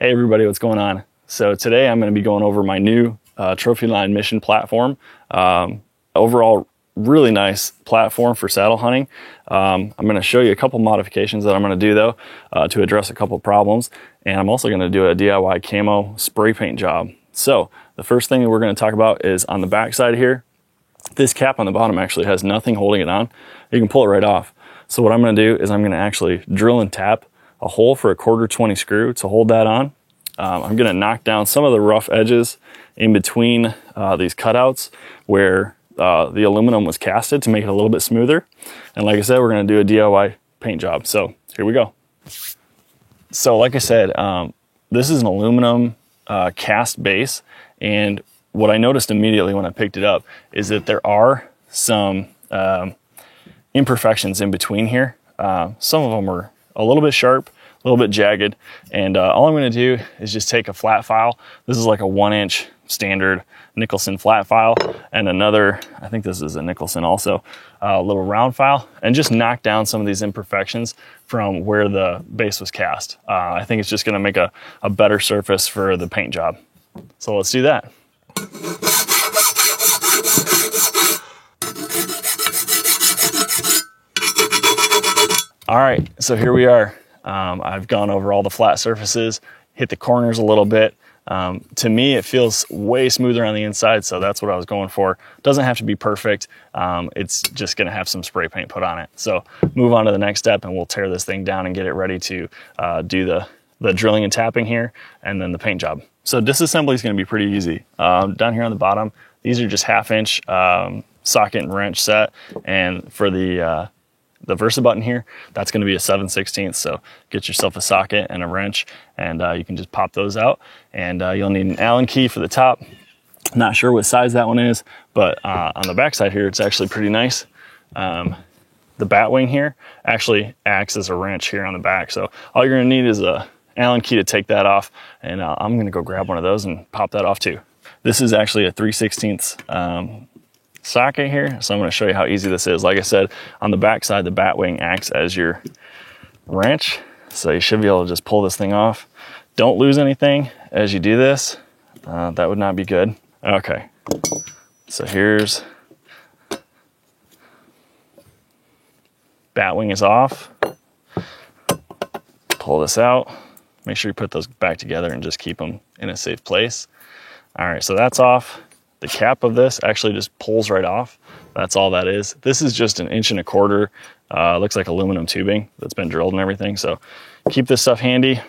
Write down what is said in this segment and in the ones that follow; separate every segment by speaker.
Speaker 1: Hey everybody, what's going on? So today I'm going to be going over my new Trophyline Mission platform. Overall, really nice platform for saddle hunting. I'm going to show you a couple modifications that I'm going to do though to address a couple problems. And I'm also going to do a DIY camo spray paint job. So the first thing that we're going to talk about is on the back side here. This cap on the bottom actually has nothing holding it on. You can pull it right off. So what I'm going to do is I'm going to actually drill and tap a hole for a 1/4 20 screw to hold that on. I'm going to knock down some of the rough edges in between these cutouts where the aluminum was casted to make it a little bit smoother. And like I said, we're going to do a DIY paint job. So here we go. So like I said, this is an aluminum cast base. And what I noticed immediately when I picked it up is that there are some imperfections in between here. Some of them are a little bit sharp, a little bit jagged, and all I'm going to do is just take a flat file. This is like a 1-inch standard Nicholson flat file, and another, I think this is a Nicholson also, a little round file, and just knock down some of these imperfections from where the base was cast. I think it's just going to make a better surface for the paint job. So let's do that. All right, so here we are. I've gone over all the flat surfaces, hit the corners a little bit. To me, it feels way smoother on the inside, so that's what I was going for. Doesn't have to be perfect. It's just gonna have some spray paint put on it. So move on to the next step and we'll tear this thing down and get it ready to do the drilling and tapping here and then the paint job. So disassembly is gonna be pretty easy. Down here on the bottom, these are just 1/2 inch socket and wrench set, and for the Versa button here, that's going to be a 7/16. So get yourself a socket and a wrench, and you can just pop those out. And you'll need an Allen key for the top. Not sure what size that one is, but on the back side here, it's actually pretty nice. The bat wing here actually acts as a wrench here on the back. So all you're going to need is a Allen key to take that off. And I'm going to go grab one of those and pop that off too. This is actually a 3/16 socket here, so I'm going to show you how easy this is. Like I said, on the back side, the bat wing acts as your wrench, so you should be able to just pull this thing off. Don't lose anything as you do this. That would not be good. Okay, so here's bat wing is off. Pull this out. Make sure you put those back together and just keep them in a safe place. All right, so that's off. The cap of this actually just pulls right off. That's all that is. This is just 1.25 inch. Looks like aluminum tubing that's been drilled and everything. So keep this stuff handy.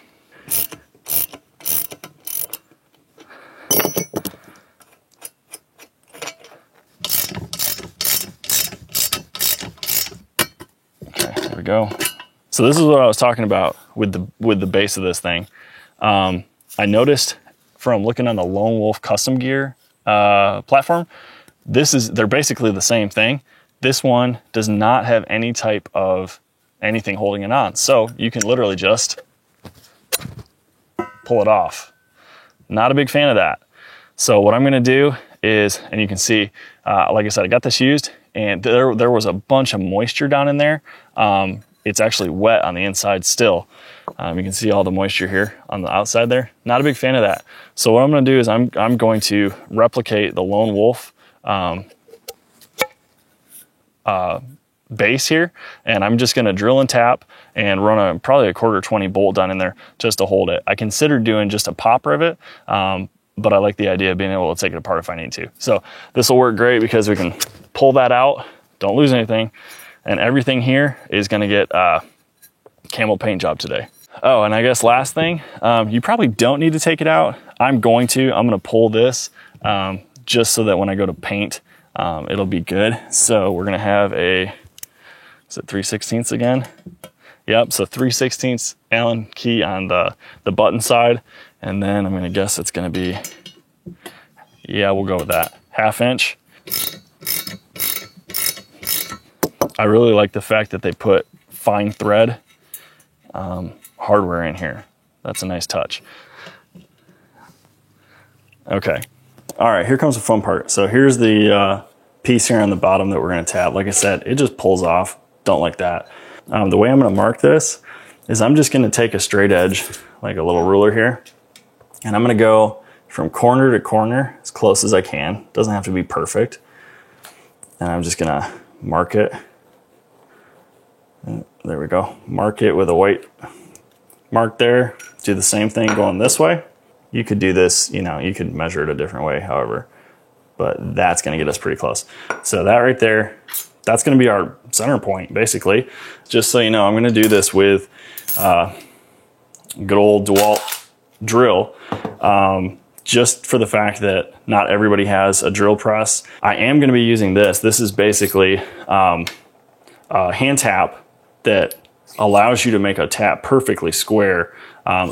Speaker 1: Okay, there we go. So this is what I was talking about with the base of this thing. I noticed from looking on the Lone Wolf Custom Gear platform, they're basically the same thing. This one does not have any type of anything holding it on, so you can literally just pull it off. Not a big fan of that. So what I'm going to do is, and you can see, like I said, I got this used, and there was a bunch of moisture down in there. It's actually wet on the inside still. You can see all the moisture here on the outside there. Not a big fan of that. So what I'm going to do is I'm going to replicate the Lone Wolf base here, and I'm just going to drill and tap and run probably a 1/4 20 bolt down in there just to hold it. I considered doing just a pop rivet, but I like the idea of being able to take it apart if I need to. So this will work great because we can pull that out, don't lose anything, and everything here is going to get camo paint job today. Oh, and I guess last thing, you probably don't need to take it out. I'm going to pull this just so that when I go to paint, it'll be good. So we're going to have is it 3/16 again? Yep, so 3/16 Allen key on the button side. And then I'm going to guess it's going to be, yeah, we'll go with that. 1/2 inch. I really like the fact that they put fine thread hardware in here. That's a nice touch. Okay. All right, here comes the fun part. So here's the piece here on the bottom that we're going to tap. Like I said, it just pulls off. Don't like that. The way I'm going to mark this is I'm just going to take a straight edge, like a little ruler here, And I'm gonna go from corner to corner as close as I can. Doesn't have to be perfect. And I'm just gonna mark it. There we go. Mark it with a white mark there. Do the same thing going this way. You could do this, you know, you could measure it a different way, however, but that's gonna get us pretty close. So that right there, that's gonna be our center point, basically. Just so you know, I'm gonna do this with good old DeWalt drill, just for the fact that not everybody has a drill press. I am gonna be using this. This is basically a hand tap that allows you to make a tap perfectly square.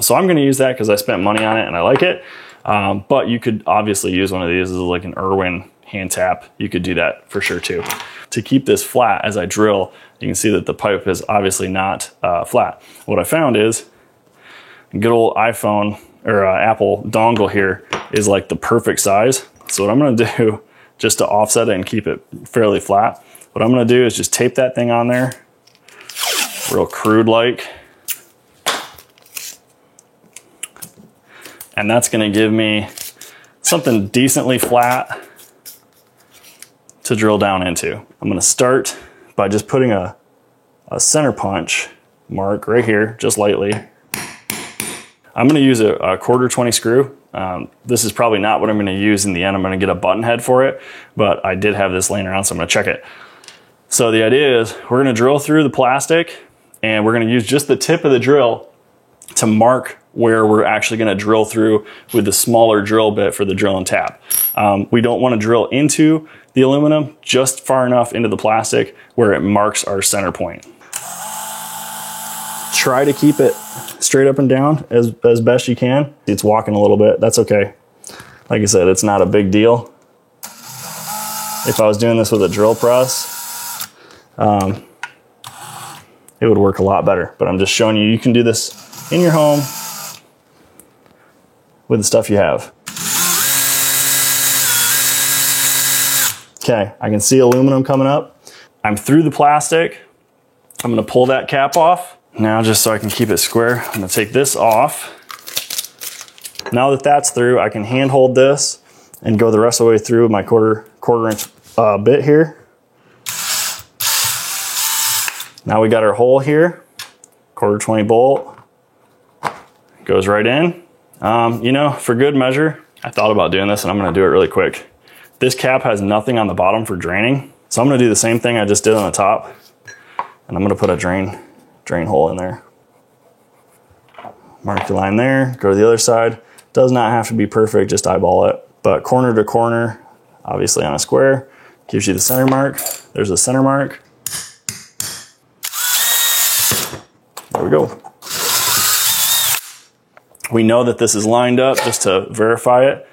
Speaker 1: So I'm gonna use that because I spent money on it and I like it. But you could obviously use one of these as like an Irwin hand tap. You could do that for sure too. To keep this flat as I drill, you can see that the pipe is obviously not flat. What I found is good old iPhone or Apple dongle here is like the perfect size. So what I'm gonna do, just to offset it and keep it fairly flat, what I'm gonna do is just tape that thing on there, real crude like. And that's gonna give me something decently flat to drill down into. I'm gonna start by just putting a center punch mark right here, just lightly. I'm gonna use a 1/4 screw. This is probably not what I'm gonna use in the end. I'm gonna get a button head for it, but I did have this laying around, so I'm gonna check it. So the idea is we're gonna drill through the plastic and we're gonna use just the tip of the drill to mark where we're actually gonna drill through with the smaller drill bit for the drill and tap. We don't wanna drill into the aluminum, just far enough into the plastic where it marks our center point. Try to keep it straight up and down as best you can. It's walking a little bit, that's okay. Like I said, it's not a big deal. If I was doing this with a drill press, it would work a lot better, but I'm just showing you, you can do this in your home with the stuff you have. Okay, I can see aluminum coming up. I'm through the plastic. I'm gonna pull that cap off. Now, just so I can keep it square, I'm gonna take this off. Now that that's through, I can hand hold this and go the rest of the way through with my quarter inch bit here. Now we got our hole here, 1/4 bolt, goes right in. You know, for good measure, I thought about doing this and I'm gonna do it really quick. This cap has nothing on the bottom for draining, so I'm gonna do the same thing I just did on the top, and I'm gonna put a drain hole in there. Mark the line there, go to the other side. Does not have to be perfect, just eyeball it. But corner to corner, obviously on a square, gives you the center mark. There's a center mark. There we go. We know that this is lined up just to verify it.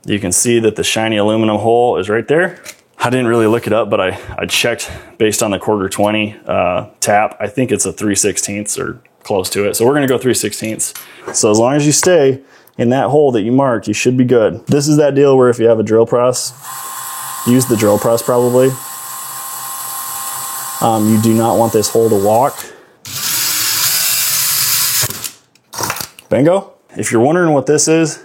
Speaker 1: You can see that the shiny aluminum hole is right there. I didn't really look it up, but I checked based on the 1/4 tap. I think it's a 3/16 or close to it. So we're gonna go 3/16. So as long as you stay in that hole that you marked, you should be good. This is that deal where if you have a drill press, use the drill press probably. You do not want this hole to walk. Bingo. If you're wondering what this is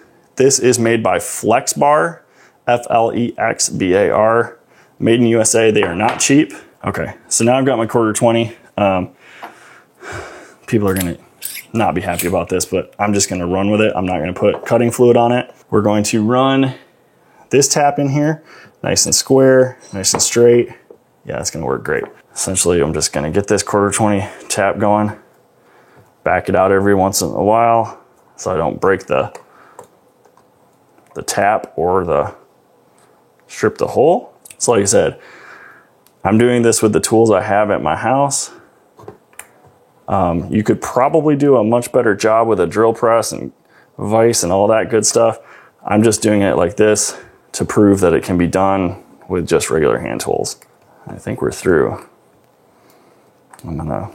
Speaker 1: made by Flexbar, Flexbar, made in USA. They are not cheap. Okay, so now I've got my 1/4. People are gonna not be happy about this, but I'm just gonna run with it. I'm not gonna put cutting fluid on it. We're going to run this tap in here, nice and square, nice and straight. Yeah, it's gonna work great. Essentially, I'm just gonna get this 1/4 tap going, back it out every once in a while so I don't break the tap or strip the hole. So like I said, I'm doing this with the tools I have at my house. You could probably do a much better job with a drill press and vise and all that good stuff. I'm just doing it like this to prove that it can be done with just regular hand tools. I think we're through. I'm gonna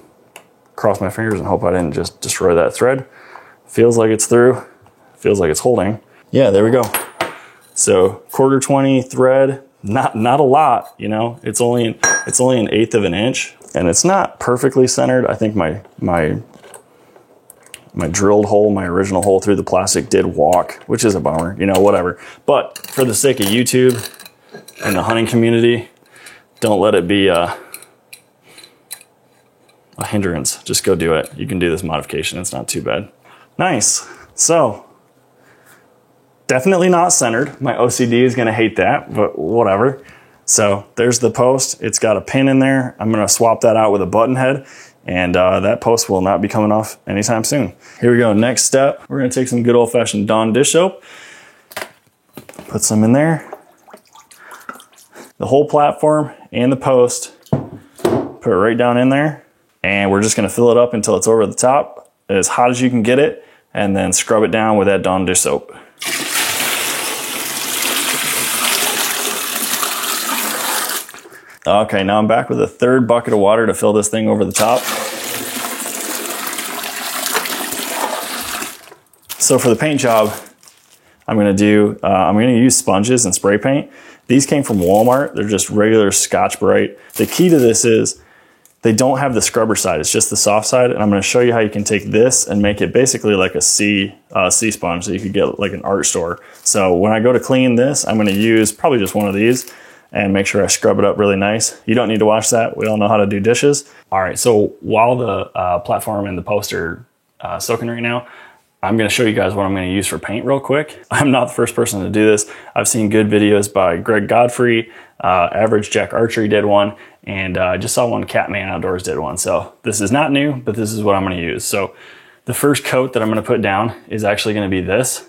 Speaker 1: cross my fingers and hope I didn't just destroy that thread. Feels like it's through. Feels like it's holding. Yeah, there we go. So 1/4 thread, not a lot, you know. It's only an 1/8 of an inch, and it's not perfectly centered. I think my My drilled hole, my original hole through the plastic did walk, which is a bummer, you know, whatever. But for the sake of YouTube and the hunting community, don't let it be a hindrance. Just go do it. You can do this modification. It's not too bad. Nice. So definitely not centered. My OCD is going to hate that, but whatever. So there's the post. It's got a pin in there. I'm going to swap that out with a button head, and that post will not be coming off anytime soon. Here we go. Next step, we're going to take some good old-fashioned Dawn dish soap, put some in there, the whole platform and the post, put it right down in there, and we're just going to fill it up until it's over the top, as hot as you can get it, and then scrub it down with that Dawn dish soap. Okay, now I'm back with a third bucket of water to fill this thing over the top. So for the paint job, I'm going to use sponges and spray paint. These came from Walmart. They're just regular Scotch-Brite. The key to this is they don't have the scrubber side. It's just the soft side. And I'm going to show you how you can take this and make it basically like a sea sponge that you could get like an art store. So when I go to clean this, I'm going to use probably just one of these and make sure I scrub it up really nice. You don't need to wash that. We all know how to do dishes. All right, so while the platform and the post are soaking right now, I'm gonna show you guys what I'm gonna use for paint real quick. I'm not the first person to do this. I've seen good videos by Greg Godfrey, Average Jack Archery did one, and I just saw one Catman Outdoors did one. So this is not new, but this is what I'm gonna use. So the first coat that I'm gonna put down is actually gonna be this.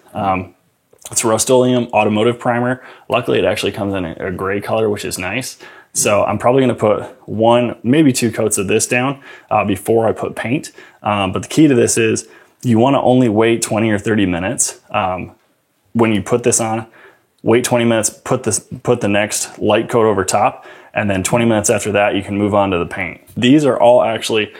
Speaker 1: It's Rust-Oleum Automotive Primer. Luckily, it actually comes in a gray color, which is nice. So I'm probably gonna put one, maybe two coats of this down before I put paint. But the key to this is you wanna only wait 20 or 30 minutes. When you put this on, wait 20 minutes, put the next light coat over top, and then 20 minutes after that, you can move on to the paint. These are all actually,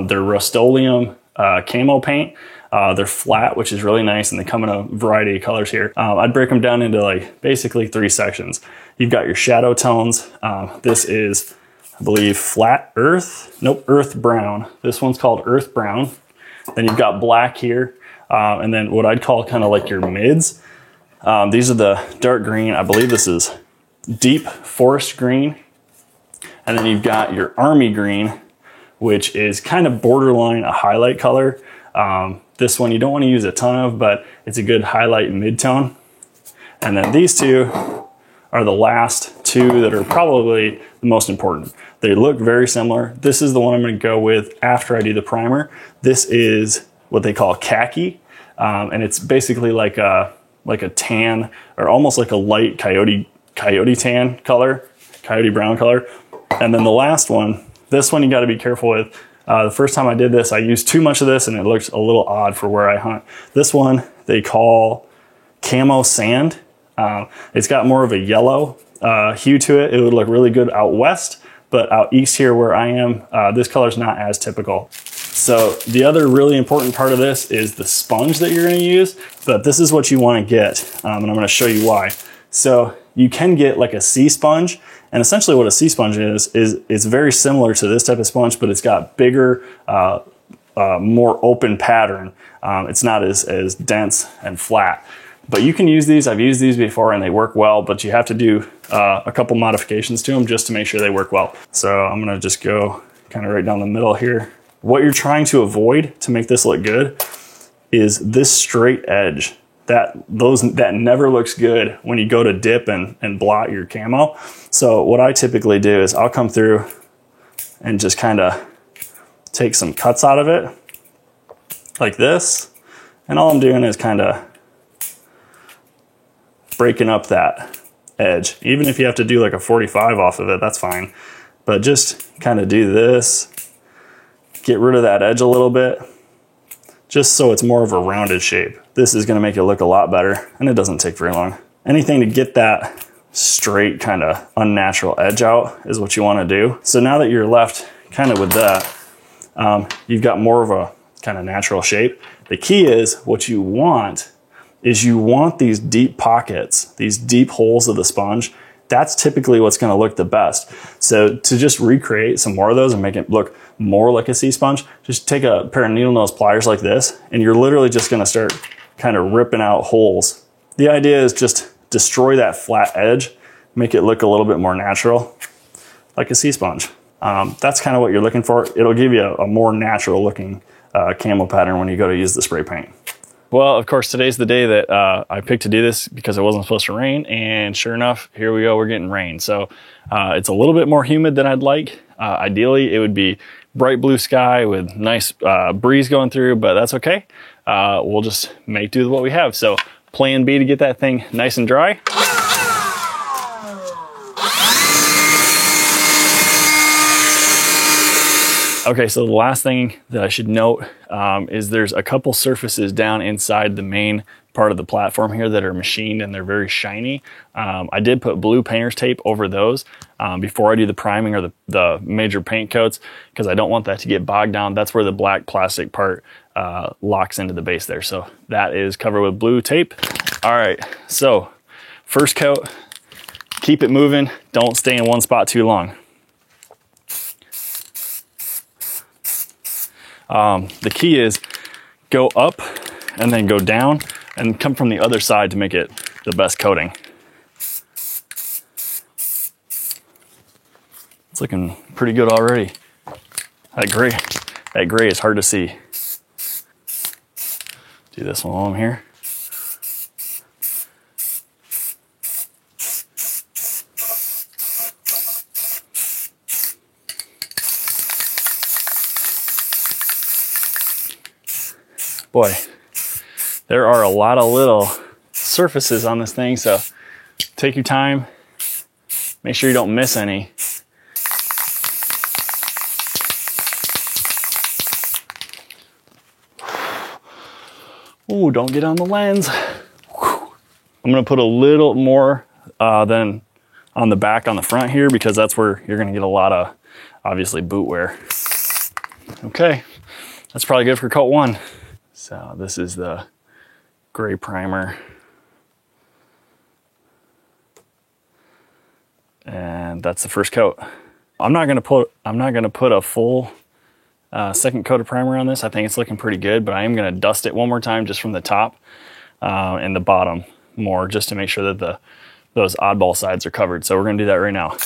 Speaker 1: they're Rust-Oleum camo paint. They're flat, which is really nice, and they come in a variety of colors here. I'd break them down into like basically 3 sections. You've got your shadow tones. This is, I believe, earth brown. This one's called earth brown. Then you've got black here, and then what I'd call kind of like your mids. These are the dark green. I believe this is deep forest green. And then you've got your army green, which is kind of borderline a highlight color. This one you don't want to use a ton of, but it's a good highlight mid-tone. And then these two are the last two that are probably the most important. They look very similar. This is the one I'm going to go with after I do the primer. This is what they call khaki, and it's basically like a tan, or almost like a light coyote tan color, coyote brown color. And then the last one, this one you got to be careful with. The first time I did this, I used too much of this and it looks a little odd for where I hunt. This one they call camo sand. It's got more of a yellow hue to it. It would look really good out west, but out east here where I am, this color's not as typical. So the other really important part of this is the sponge that you're gonna use, but this is what you wanna get, and I'm gonna show you why. So you can get like a sea sponge, and essentially what a sea sponge is it's very similar to this type of sponge, but it's got bigger, more open pattern. It's not as dense and flat. But you can use these. I've used these before and they work well, but you have to do a couple modifications to them just to make sure they work well. So I'm gonna just go kind of right down the middle here. What you're trying to avoid to make this look good is this straight edge. That never looks good when you go to dip and blot your camo. So what I typically do is I'll come through and just kind of take some cuts out of it like this. And all I'm doing is kind of breaking up that edge. Even if you have to do like a 45 off of it, that's fine. But just kind of do this, get rid of that edge a little bit, just so it's more of a rounded shape. This is gonna make it look a lot better, and it doesn't take very long. Anything to get that straight kind of unnatural edge out is what you wanna do. So now that you're left kind of with that, you've got more of a kind of natural shape. The key is what you want is you want these deep pockets, these deep holes of the sponge. That's typically what's gonna look the best. So to just recreate some more of those and make it look more like a sea sponge, just take a pair of needle nose pliers like this, and you're literally just gonna start kind of ripping out holes. The idea is just destroy that flat edge, make it look a little bit more natural, like a sea sponge. That's kind of what you're looking for. It'll give you a more natural looking camo pattern when you go to use the spray paint. Well, of course, today's the day that I picked to do this because it wasn't supposed to rain, and sure enough, here we go, we're getting rain. So it's a little bit more humid than I'd like. Ideally, it would be bright blue sky with nice breeze going through, but that's okay. We'll just make do with what we have. So plan B to get that thing nice and dry. Okay, so the last thing that I should note is there's a couple surfaces down inside the main part of the platform here that are machined and they're very shiny. I did put blue painter's tape over those before I do the priming or the major paint coats, because I don't want that to get bogged down. That's where the black plastic part locks into the base there. So that is covered with blue tape. All right, so first coat, keep it moving. Don't stay in one spot too long. The key is go up and then go down and come from the other side to make it the best coating. It's looking pretty good already. That gray is hard to see. Do this one while I'm here. Boy, there are a lot of little surfaces on this thing, so take your time. Make sure you don't miss any. Ooh, don't get on the lens. I'm gonna put a little more than on the back on the front here, because that's where you're gonna get a lot of, obviously, boot wear. Okay, that's probably good for coat one. So this is the gray primer. And that's the first coat. I'm not gonna put a full second coat of primer on this. I think it's looking pretty good, but I am gonna dust it one more time just from the top and the bottom more, just to make sure that those oddball sides are covered. So we're gonna do that right now.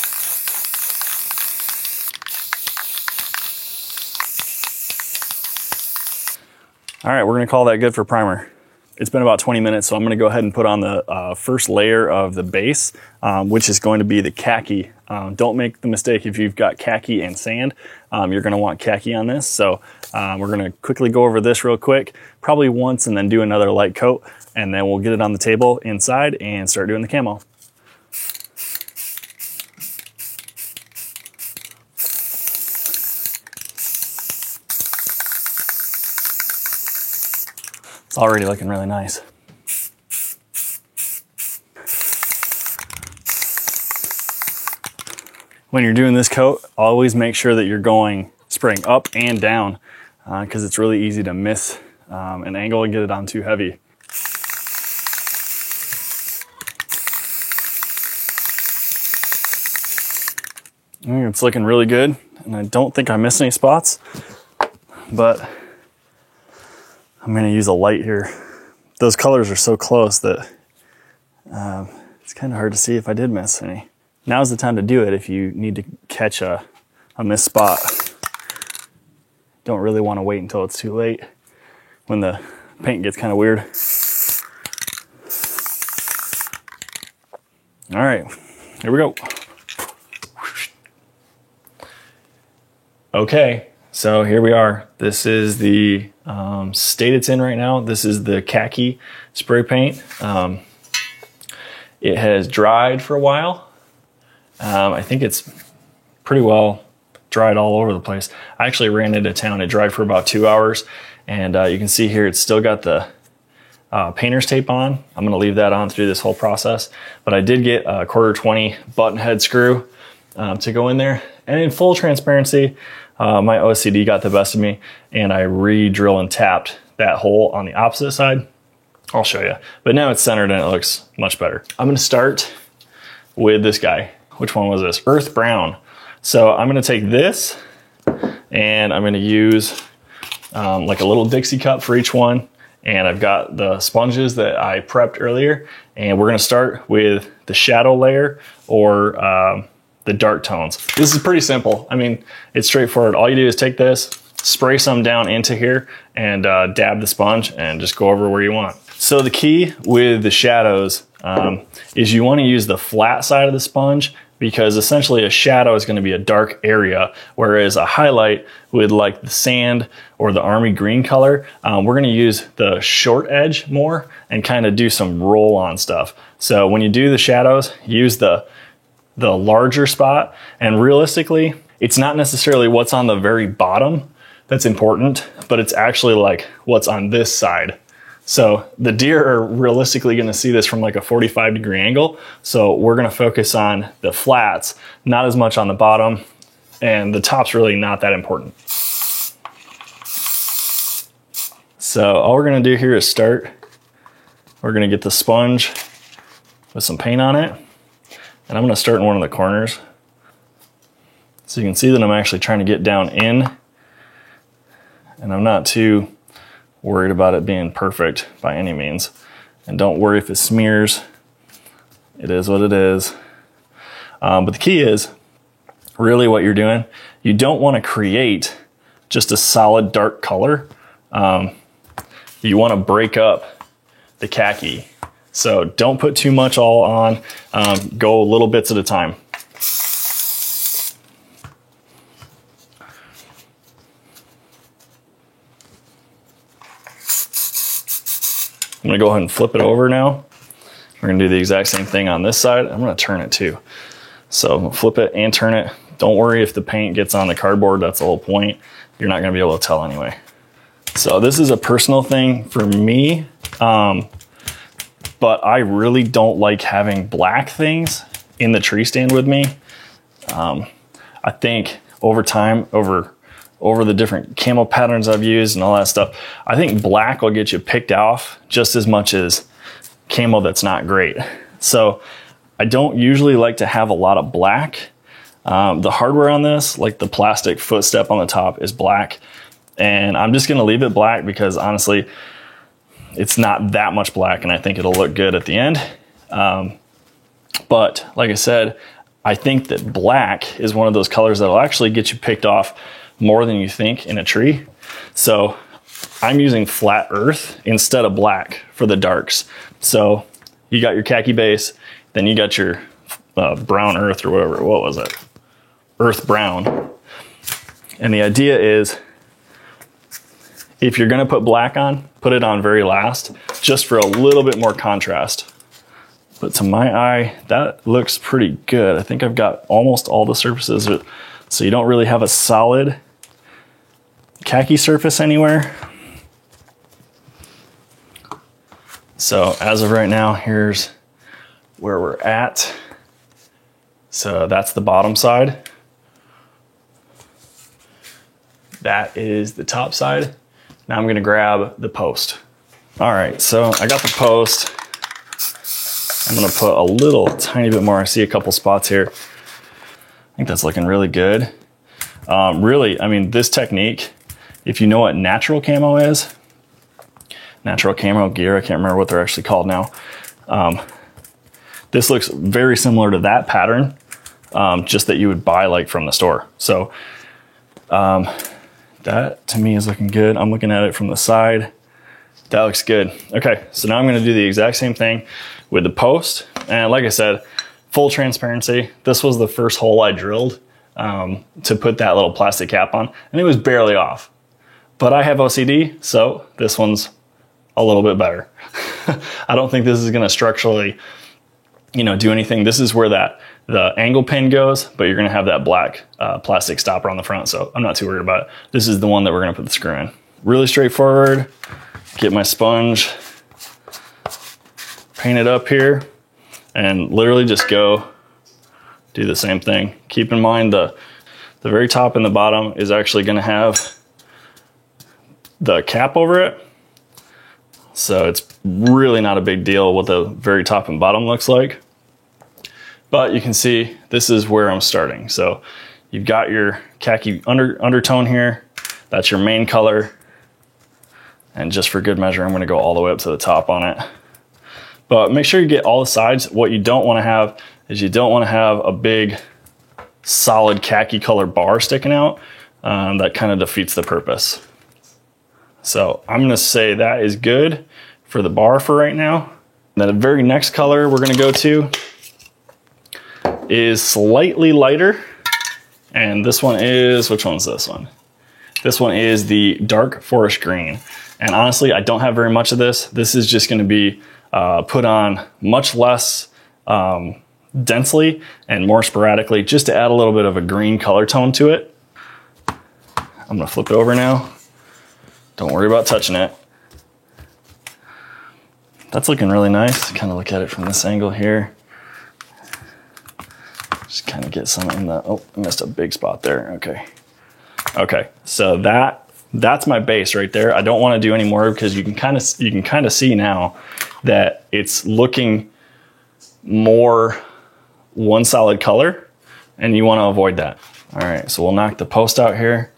Speaker 1: All right, we're gonna call that good for primer. It's been about 20 minutes, so I'm gonna go ahead and put on the first layer of the base, which is going to be the khaki. Don't make the mistake if you've got khaki and sand, you're gonna want khaki on this. So we're gonna quickly go over this real quick, probably once, and then do another light coat, and then we'll get it on the table inside and start doing the camo. It's already looking really nice. When you're doing this coat, always make sure that you're spraying up and down, because it's really easy to miss an angle and get it on too heavy. It's looking really good, and I don't think I missed any spots, but I'm gonna use a light here. Those colors are so close that it's kind of hard to see if I did miss any. Now's the time to do it if you need to catch a missed spot. Don't really want to wait until it's too late when the paint gets kind of weird. All right, here we go. Okay, so here we are. This is the state it's in right now. This is the khaki spray paint. It has dried for a while. I think it's pretty well dried all over the place. I actually ran into town. It dried for about 2 hours, and you can see here it's still got the painter's tape on. I'm gonna leave that on through this whole process, but I did get a 1/4 button head screw to go in there. And in full transparency, my OCD got the best of me, and I re-drill and tapped that hole on the opposite side. I'll show you. But now it's centered and it looks much better. I'm gonna start with this guy. Which one was this? Earth Brown. So I'm gonna take this and I'm gonna use like a little Dixie cup for each one. And I've got the sponges that I prepped earlier, and we're gonna start with the shadow layer or the dark tones. This is pretty simple. I mean, it's straightforward. All you do is take this, spray some down into here, and dab the sponge and just go over where you want. So the key with the shadows is you wanna use the flat side of the sponge, because essentially a shadow is going to be a dark area, whereas a highlight with like the sand or the army green color, we're going to use the short edge more and kind of do some roll on stuff. So when you do the shadows, use the larger spot, and realistically, it's not necessarily what's on the very bottom that's important, but it's actually like what's on this side. So the deer are realistically going to see this from like a 45-degree angle. So we're going to focus on the flats, not as much on the bottom, and the top's really not that important. So all we're going to do here is start. We're going to get the sponge with some paint on it, and I'm going to start in one of the corners. So you can see that I'm actually trying to get down in, and I'm not too worried about it being perfect by any means. And don't worry if it smears. It is what it is. But the key is really what you're doing. You don't want to create just a solid dark color. You want to break up the khaki. So don't put too much all on. Go little bits at a time. I'm gonna go ahead and flip it over now. We're gonna do the exact same thing on this side. I'm gonna turn it too. So flip it and turn it. Don't worry if the paint gets on the cardboard, that's the whole point. You're not gonna be able to tell anyway. So this is a personal thing for me, but I really don't like having black things in the tree stand with me. I think over time, over the different camo patterns I've used and all that stuff, I think black will get you picked off just as much as camo that's not great. So I don't usually like to have a lot of black. The hardware on this, like the plastic footstep on the top, is black, and I'm just gonna leave it black because honestly, it's not that much black, and I think it'll look good at the end. But like I said, I think that black is one of those colors that'll actually get you picked off more than you think in a tree. So I'm using flat earth instead of black for the darks. So you got your khaki base, then you got your brown earth or whatever, what was it? Earth brown. And the idea is, if you're gonna put black on, put it on very last, just for a little bit more contrast. But to my eye, that looks pretty good. I think I've got almost all the surfaces, so you don't really have a solid khaki surface anywhere. So as of right now, here's where we're at. So that's the bottom side. That is the top side. Now I'm gonna grab the post. All right, so I got the post. I'm gonna put a little tiny bit more. I see a couple spots here. I think that's looking really good. Really, I mean, this technique, if you know what natural camo is, natural camo gear, I can't remember what they're actually called now. This looks very similar to that pattern, just that you would buy like from the store. So that to me is looking good. I'm looking at it from the side. That looks good. Okay, so now I'm gonna do the exact same thing with the post. And like I said, full transparency, this was the first hole I drilled to put that little plastic cap on, and it was barely off. But I have OCD, so this one's a little bit better. I don't think this is gonna structurally, do anything. This is where the angle pin goes, but you're gonna have that black plastic stopper on the front, so I'm not too worried about it. This is the one that we're gonna put the screw in. Really straightforward. Get my sponge, paint it up here, and literally just go do the same thing. Keep in mind the very top and the bottom is actually gonna have the cap over it. So it's really not a big deal what the very top and bottom looks like. But you can see this is where I'm starting. So you've got your khaki undertone here. That's your main color. And just for good measure, I'm gonna go all the way up to the top on it. But make sure you get all the sides. What you don't wanna have is you don't wanna have a big solid khaki color bar sticking out. That kind of defeats the purpose. So I'm gonna say that is good for the bar for right now. Then the very next color we're gonna go to is slightly lighter. And this one is, which one's this one? This one is the dark forest green. And honestly, I don't have very much of this. This is just gonna be put on much less densely and more sporadically, just to add a little bit of a green color tone to it. I'm gonna flip it over now. Don't worry about touching it. That's looking really nice. Kind of look at it from this angle here. Just kind of get some in the, oh, I missed a big spot there. Okay. Okay, so that's my base right there. I don't want to do any more because you can kind of see now that it's looking more one solid color, and you want to avoid that. All right, so we'll knock the post out here.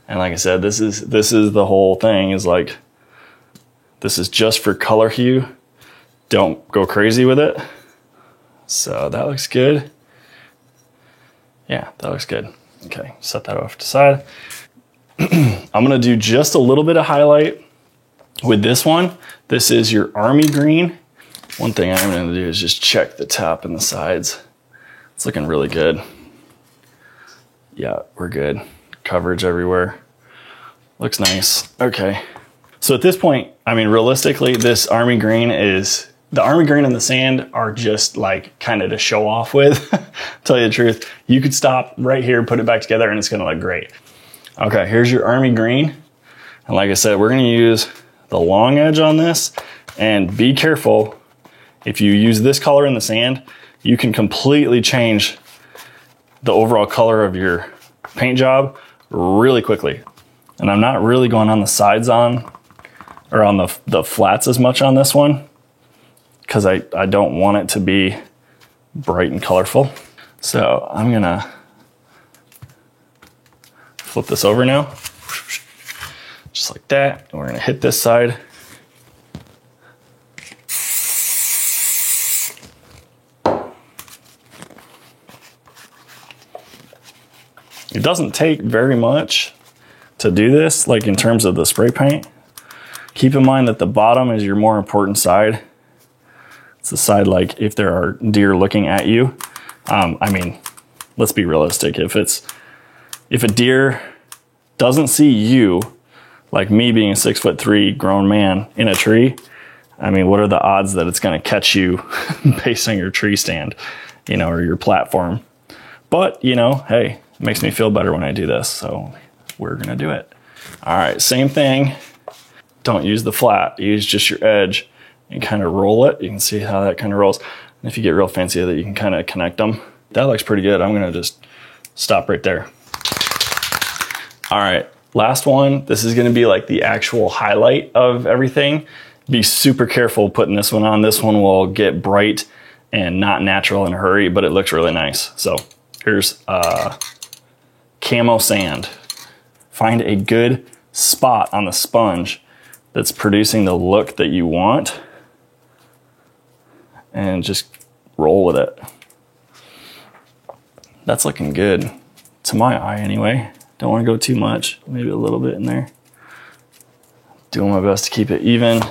Speaker 1: And like I said, this is the whole thing, is like, this is just for color hue. Don't go crazy with it. So that looks good. Yeah, that looks good. Okay, set that off to the side. I'm gonna do just a little bit of highlight with this one. This is your army green. One thing I'm gonna do is just check the top and the sides. It's looking really good. Yeah, we're good. Coverage everywhere. Looks nice. Okay. So at this point, I mean, realistically, this army green is, the army green and the sand are just like kind of to show off with. Tell you the truth, you could stop right here, put it back together, and it's gonna look great. Okay, here's your army green. And like I said, we're gonna use the long edge on this, and be careful. If you use this color in the sand, you can completely change the overall color of your paint job really quickly. And I'm not really going on the sides or on the flats as much on this one, because I don't want it to be bright and colorful. So I'm gonna flip this over now, just like that. And we're gonna hit this side. It doesn't take very much to do this, like in terms of the spray paint. Keep in mind that the bottom is your more important side. It's the side, like if there are deer looking at you. I mean, let's be realistic. If a deer doesn't see you, like me being a 6'3" grown man in a tree, I mean, what are the odds that it's gonna catch you based on your tree stand, you know, or your platform? But, you know, hey, it makes me feel better when I do this, so we're gonna do it. All right, same thing. Don't use the flat, use just your edge and kind of roll it. You can see how that kind of rolls. And if you get real fancy with it, you can kind of connect them. That looks pretty good. I'm gonna just stop right there. All right, last one. This is gonna be like the actual highlight of everything. Be super careful putting this one on. This one will get bright and not natural in a hurry, but it looks really nice. So here's camo sand. Find a good spot on the sponge that's producing the look that you want, and just roll with it. That's looking good to my eye anyway. Don't want to go too much, maybe a little bit in there. Doing my best to keep it even,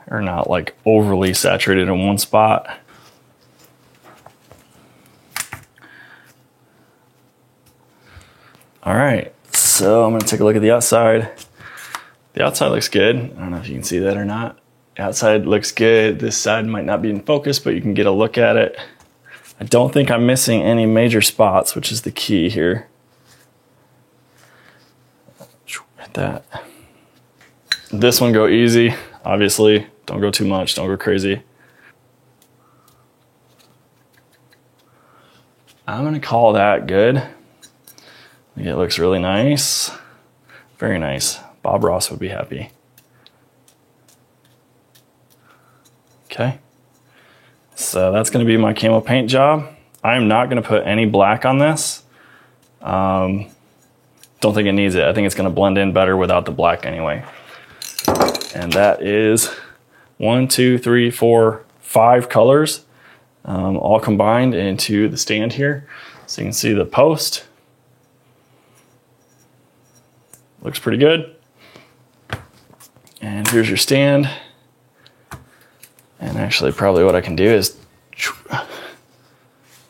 Speaker 1: or not like overly saturated in one spot. All right, so I'm gonna take a look at the outside. The outside looks good. I don't know if you can see that or not. The outside looks good. This side might not be in focus, but you can get a look at it. I don't think I'm missing any major spots, which is the key here. Hit that. This one, go easy, obviously. Don't go too much, don't go crazy. I'm gonna call that good. I think it looks really nice. Very nice. Bob Ross would be happy. Okay. So that's gonna be my camo paint job. I am not gonna put any black on this. Don't think it needs it. I think it's going to blend in better without the black anyway. And that is 1, 2, 3, 4, 5 colors all combined into the stand here. So you can see the post. Looks pretty good. And here's your stand. And actually probably what I can do is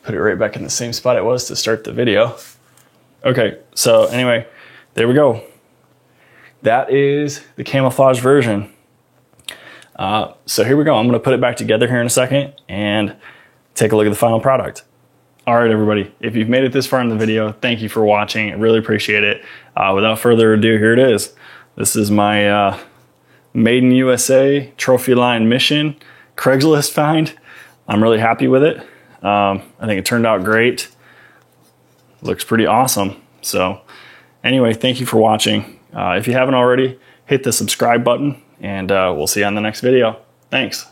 Speaker 1: put it right back in the same spot it was to start the video. Okay, so anyway, there we go. That is the camouflage version. So here we go. I'm gonna put it back together here in a second and take a look at the final product. All right, everybody, if you've made it this far in the video, thank you for watching. I really appreciate it. Without further ado, here it is. This is my Made in USA Trophy Line Mission Craigslist find. I'm really happy with it. I think it turned out great. Looks pretty awesome. So anyway, thank you for watching. If you haven't already, hit the subscribe button, and we'll see you on the next video. Thanks.